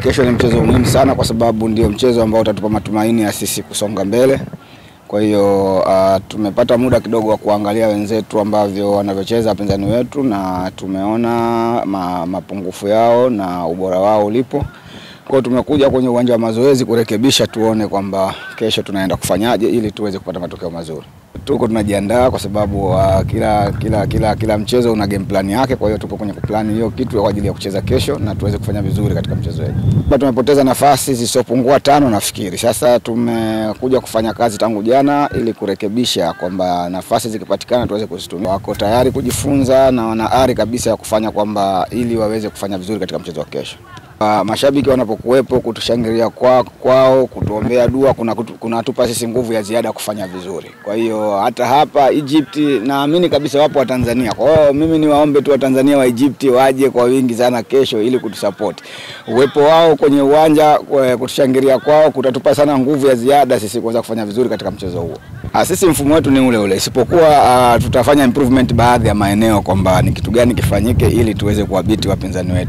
Kesho ni mchezo muhimu sana kwa sababu ndio mchezo ambao utatupa matumaini ya sisi kusonga mbele. Kwa hiyo tumepata muda kidogo wa kuangalia wenzetu ambavyo wanavyocheza wapinzani wetu, na tumeona mapungufu yao na ubora wao ulipo. Kwa hiyo tumekuja kwenye uwanja wa mazoezi kurekebisha, tuone kwamba kesho tunaenda kufanyaje ili tuweze kupata matokeo mazuri. Tuko tunajiandaa kwa sababu kila mchezo una game plan yake. Kwa hiyo tuko kwenye plan hiyo kitu kwa ajili ya kucheza kesho na tuweze kufanya vizuri katika mchezo wetu. Tumepoteza nafasi zisizopungua 5 nafikiri. Sasa tumekuja kufanya kazi tangu jana ili kurekebisha kwamba nafasi zikipatikana tuweze kuzitumia. Wako tayari kujifunza na wana ari kabisa ya kufanya kwamba ili waweze kufanya vizuri katika mchezo wa kesho. Mashabiki wanapokuwepo kutushangilia kwao, kutuombea dua, kunatupa sisi nguvu ya ziada kufanya vizuri. Kwa hiyo hata hapa Egypt naamini kabisa wapo wa Tanzania. Kwa hiyo mimi niwaombe tu wa Tanzania wa Egypt waje kwa wingi sana kesho ili kutusupport. Uwepo wao kwenye uwanja, kutushangilia kwao kutatupa sana nguvu ya ziada sisi kuweza kufanya vizuri katika mchezo huo. Sisi mfumo wetu ni ule ule, isipokuwa tutafanya improvement baadhi ya maeneo kwamba ni kitu gani kifanyike ili tuweze kuwadhibiti wapinzani wetu.